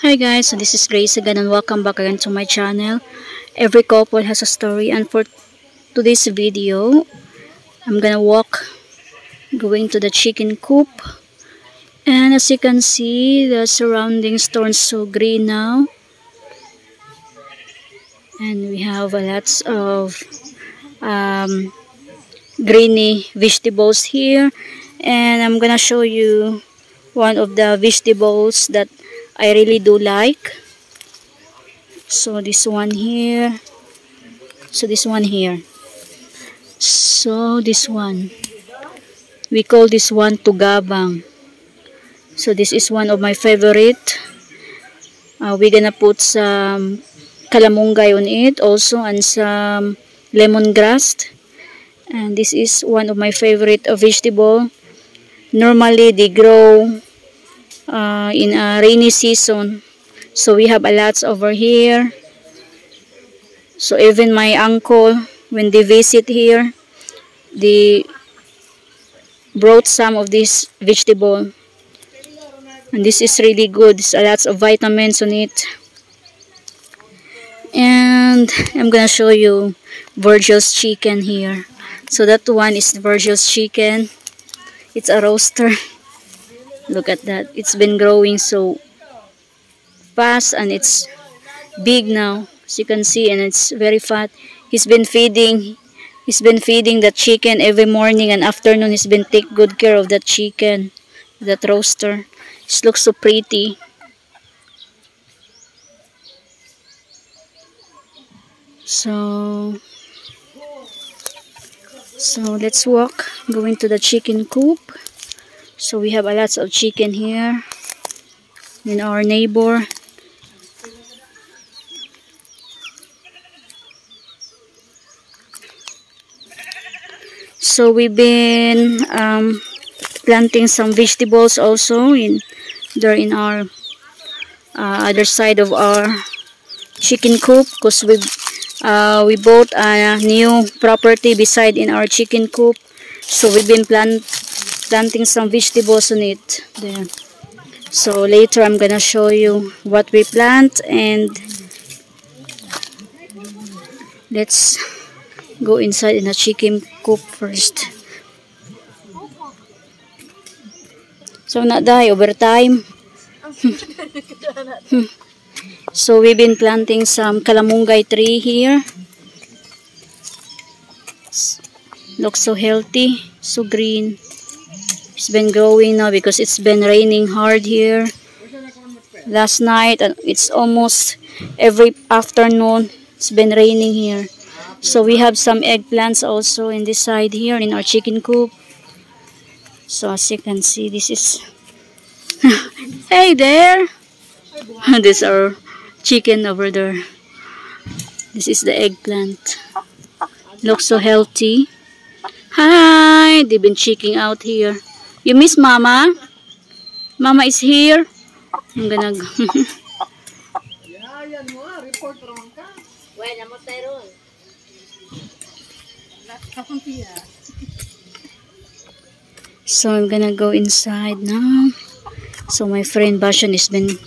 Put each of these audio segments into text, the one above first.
Hi guys, so this is Grace again and welcome back again to my channel. Every couple has a story, and for today's video, I'm gonna walk going to the chicken coop. And as you can see, the surroundings turn so green now. And we have lots of greeny vegetables here. And I'm gonna show you one of the vegetables that I really do like. So this one here. So this one here. So this one. We call this one tugabang. So this is one of my favorite. We're gonna put some kalamungay on it also, and some lemongrass. And this is one of my favorite vegetable. Normally they grow in a rainy season, so we have a lots over here. So even my uncle, when they visit here, they brought some of this vegetable, and this is really good. There's a lots of vitamins on it. And I'm gonna show you Virgil's chicken here. So that one is Virgil's chicken. It's a roaster. Look at that. It's been growing so fast, and it's big now, as you can see, and it's very fat. He's been feeding the chicken every morning and afternoon. He's been take good care of that chicken, that roaster. It looks so pretty. So let's walk going to the chicken coop. So we have a lots of chicken here in our neighbor. So we've been planting some vegetables also in our other side of our chicken coop, because we bought a new property beside in our chicken coop. So we've been planting some vegetables on it there. So later I'm gonna show you what we plant, and let's go inside in a chicken coop first. So not die overtime. So we've been planting some kalamungay tree here. Looks so healthy, so green. It's been growing now because it's been raining hard here last night, and it's almost every afternoon it's been raining here. So we have some eggplants also in this side here in our chicken coop. So as you can see, this is hey there. This is our chicken over there. This is the eggplant. Looks so healthy. Hi, they've been checking out here. You miss Mama? Mama is here. I'm gonna go. So I'm gonna go inside now. So my friend Bashan has been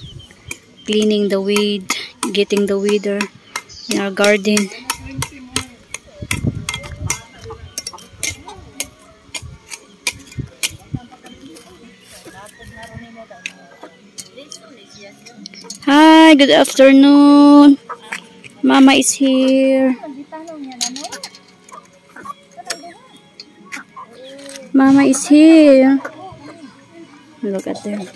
cleaning the weed, getting the weeder in our garden. Hi, good afternoon. Mama is here. Mama is here. Look at them.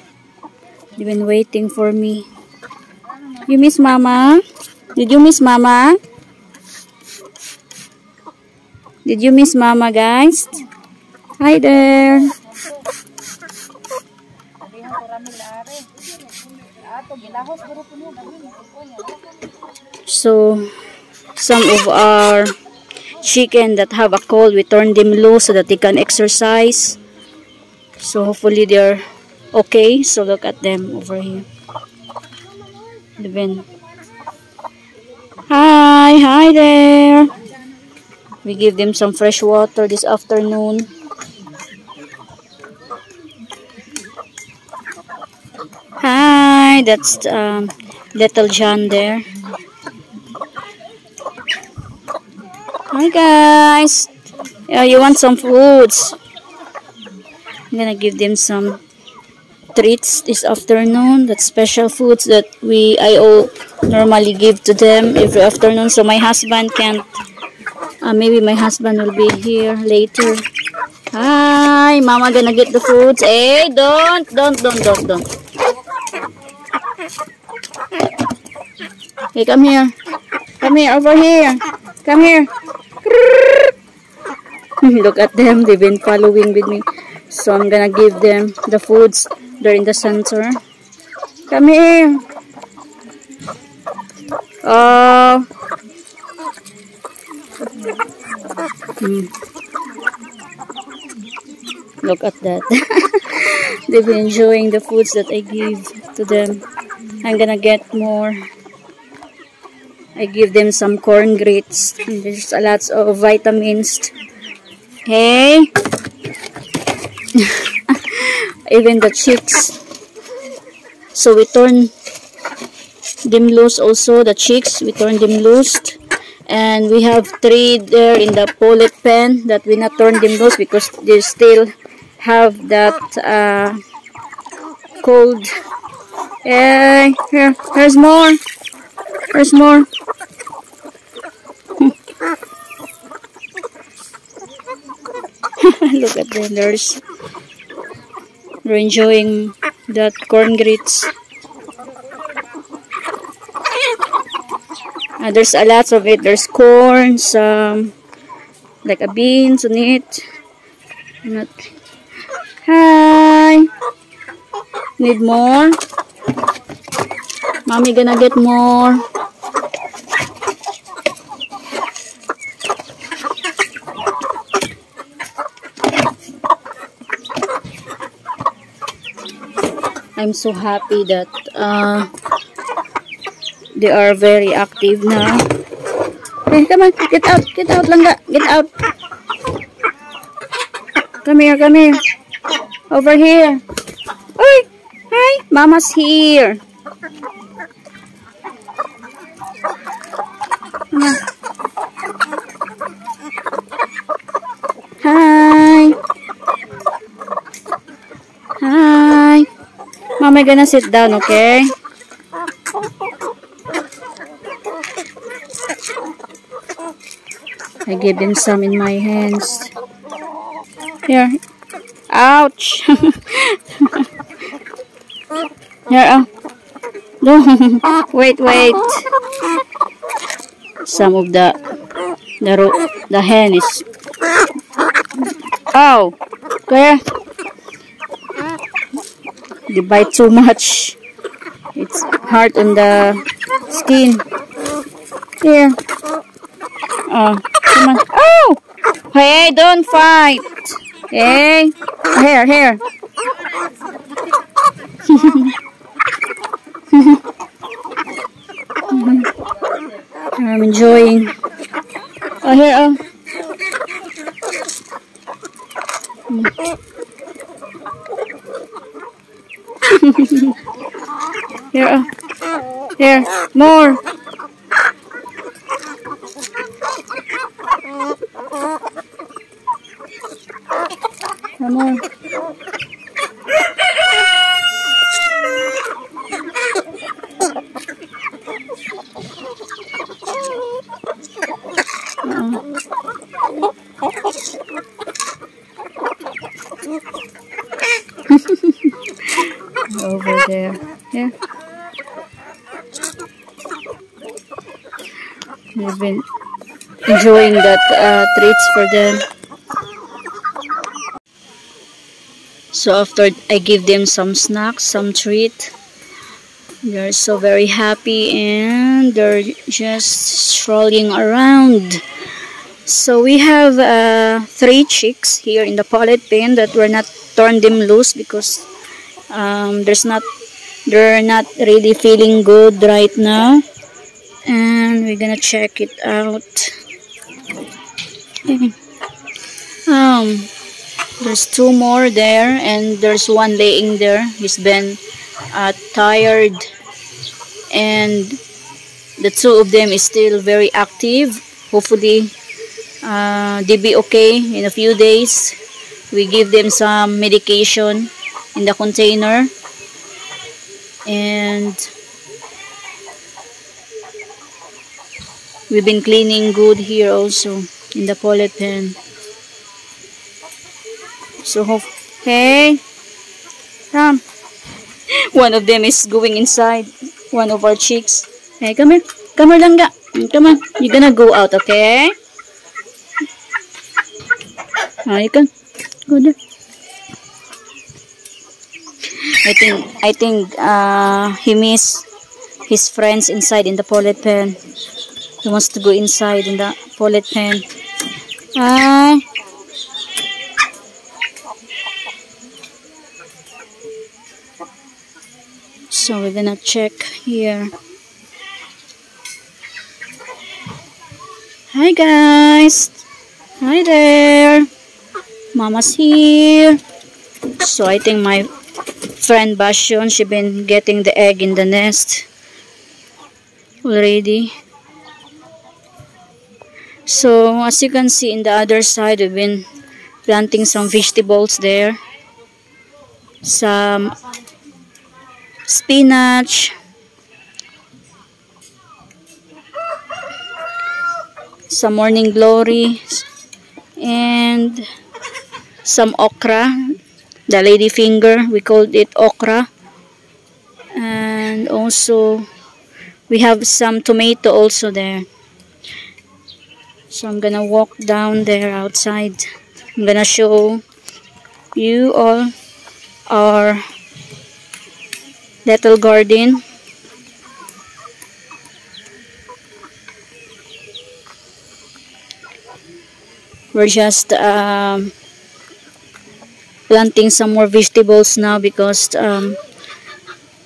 They've been waiting for me. You miss Mama? Did you miss Mama? Did you miss Mama, guys? Hi there. So some of our chicken that have a cold, we turn them loose so that they can exercise. So hopefully they're okay. So look at them over here. Hi there. We give them some fresh water this afternoon. Hi. Hi, that's little John there. Hi guys. You want some foods? I'm gonna give them some treats this afternoon. That's special foods that I all normally give to them every afternoon. So my husband can't. Maybe my husband will be here later. Hi, Mama gonna get the foods. Hey, don't. Hey, come here. Come here, over here. Come here. Look at them. They've been following with me. So I'm gonna give them the foods. They're in the center. Come here. Oh. Look at that. They've been enjoying the foods that I give to them. I'm gonna get more. I give them some corn grits. There's a lot of vitamins. Hey. Even the chicks. So we turn them loose also. The chicks, we turn them loose. And we have 3 there in the pullet pen that we not turn them loose because they still have that cold. Hey, here's more. There's more. Look at them. They're enjoying that corn grits. There's a lot of it. There's corn, some like a beans on it. Hi. Need more? Mommy gonna get more. I'm so happy that they are very active now. Hey, come on, get out, Langga, get out. Come here, over here. Oi, hi, Mama's here. Come on. Hi. Hi. Mama gonna sit down, okay? I gave them some in my hands. Here. Ouch. Here, wait. Some of the hen is. Oh, there. They bite too much. It's hard on the skin. Here. Oh, come on. Oh! Hey, don't fight. Hey. Here. I'm enjoying. Oh, here. Here, more. Come on. Over there. Yeah. They've been enjoying that treats for them. So after I give them some snacks, some treat, they're so very happy and they're just strolling around. So we have 3 chicks here in the pullet pen that we're not turned them loose because they're not really feeling good right now, and we're gonna check it out. There's 2 more there, and there's one laying there. He's been tired, and the two of them is still very active. Hopefully they be okay in a few days. We give them some medication in the container, and we've been cleaning good here also in the poly pen. So hey, come. One of them is going inside, one of our chicks. Hey, come here. Come here, Langga. Come on. You're gonna go out, okay? You can go there. I think he miss his friends inside in the poly pen. He wants to go inside in the poly pen. Hi. So we're gonna check here. Hi guys. Hi there. Mama's here. So I think my friend Bastion, she been getting the egg in the nest already. So as you can see in the other side, we've been planting some vegetables there. Some spinach, some morning glory, and some okra, the lady finger, we called it okra. And also we have some tomato also there. So I'm gonna walk down there outside. I'm gonna show you all our little garden. We're just planting some more vegetables now because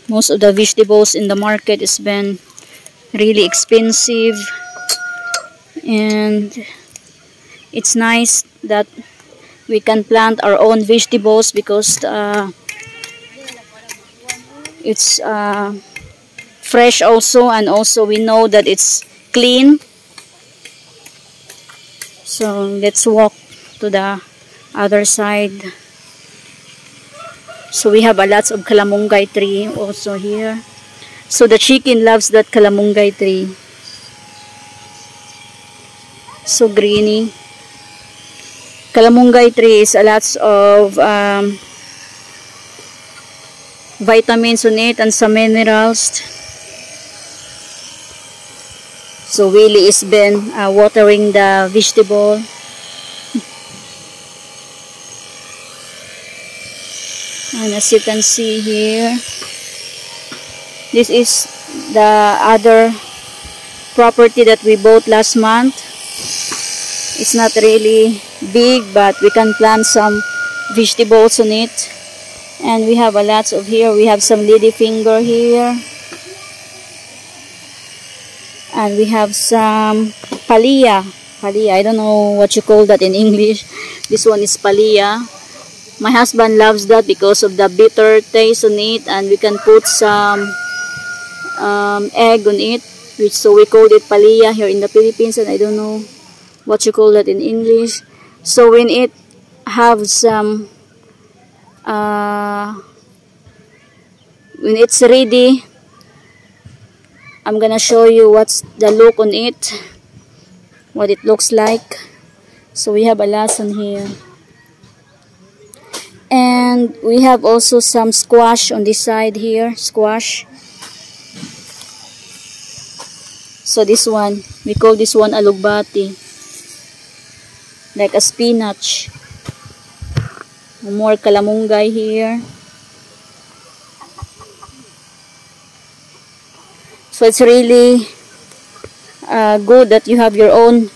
most of the vegetables in the market has been really expensive, and it's nice that we can plant our own vegetables because it's fresh also, and also we know that it's clean. So let's walk to the other side. So we have a lots of calamungay tree also here. So the chicken loves that calamungay tree. So greeny. Calamungay tree is a lots of vitamins on it and some minerals. So Willie has been watering the vegetable. And as you can see here, this is the other property that we bought last month. It's not really big, but we can plant some vegetables on it. And we have a lot of here. We have some ladyfinger here. And we have some palea. Palea, I don't know what you call that in English. This one is palea. My husband loves that because of the bitter taste on it, and we can put some egg on it, so we call it palea here in the Philippines, and I don't know what you call that in English. So when it have some when it's ready, I'm gonna show you what's the look on it, what it looks like. So we have a lesson here. And we have also some squash on this side here, squash. So this one, we call this one alugbati, like a spinach. More calamungay here. So it's really good that you have your own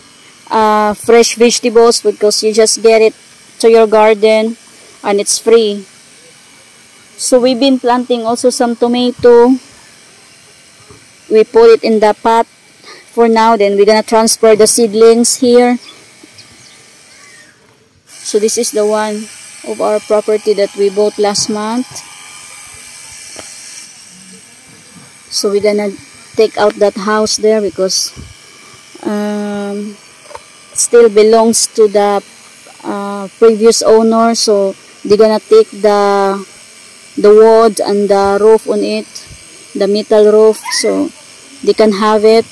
fresh vegetables, because you just get it to your garden and it's free. So we've been planting also some tomato. We put it in the pot for now, then we're gonna transfer the seedlings here. So this is the one of our property that we bought last month. So we're gonna take out that house there because still belongs to the previous owner, so they're gonna take the wood and the roof on it, the metal roof, so they can have it.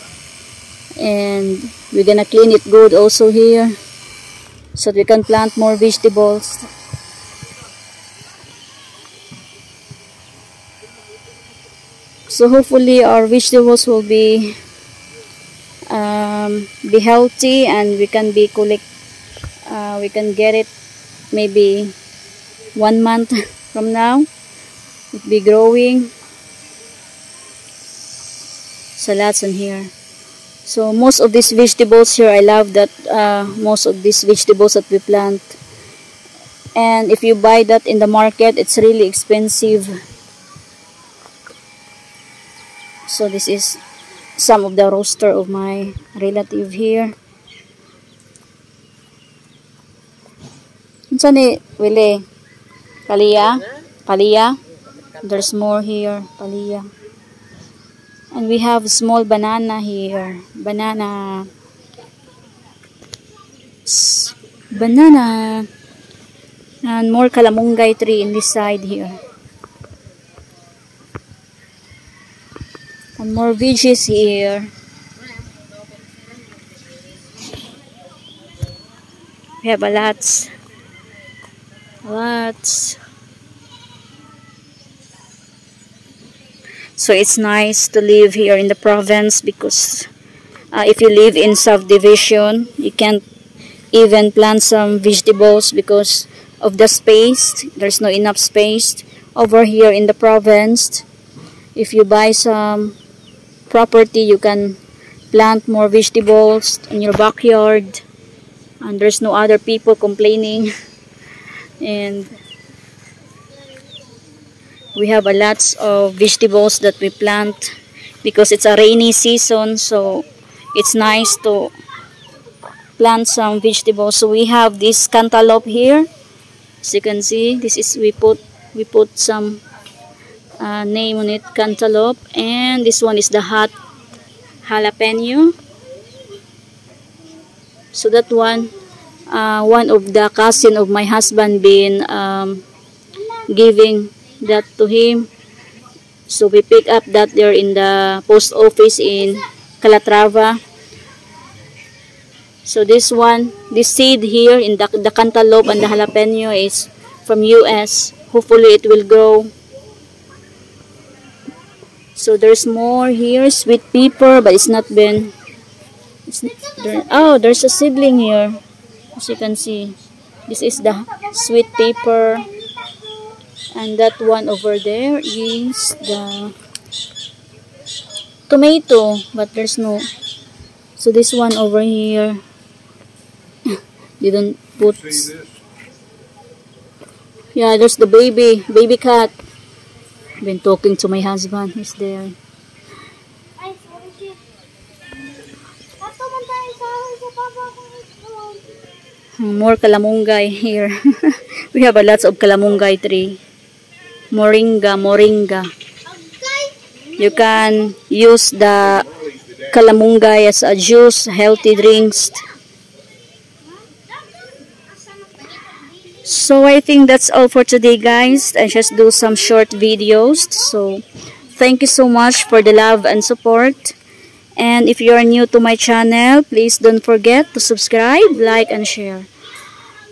And we're gonna clean it good also here so we can plant more vegetables. So hopefully our vegetables will be healthy, and we can be we can get it maybe 1 month from now. It be growing. Salads in here. So most of these vegetables here, I love that most of these vegetables that we plant. And if you buy that in the market, it's really expensive. So this is some of the roaster of my relative here. Unsa ni wili? Palia? Palia? There's more here. Palia. And we have small banana here. Banana. Banana. And more kalamunggay tree in this side here. And more veggies here. We have a lots. So it's nice to live here in the province because if you live in subdivision, you can't even plant some vegetables because of the space. There's no enough space over here in the province. If you buy some property, you can plant more vegetables in your backyard, and there's no other people complaining. And we have a lots of vegetables that we plant because it's a rainy season, so it's nice to plant some vegetables. So we have this cantaloupe here. As you can see, this is we put some name on it, cantaloupe, and this one is the hot jalapeno. So that one of the cousin of my husband been giving that to him. So we pick up that there in the post office in Calatrava. So this seed here in the cantaloupe and the jalapeno is from US. Hopefully it will grow. So there's more here, sweet pepper, but it's not been. Oh, there's a seedling here. As you can see, this is the sweet pepper. And that one over there is the tomato, but there's no. So this one over here, didn't put. Yeah, there's the baby cat. Been talking to my husband. He's there. More kalamunggay here. We have a lots of kalamunggay tree. Moringa. You can use the kalamunggay as a juice, healthy drinks. So I think that's all for today, guys. I just do some short videos. So thank you so much for the love and support. And if you are new to my channel, please don't forget to subscribe, like, and share.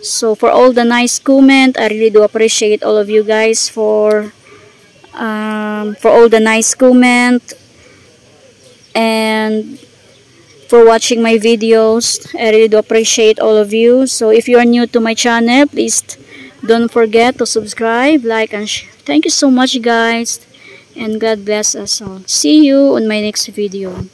So for all the nice comment, I really do appreciate all of you guys for all the nice comment and for watching my videos. I really do appreciate all of you. So if you are new to my channel, please don't forget to subscribe, like, and share. Thank you so much, guys, and God bless us all. See you on my next video.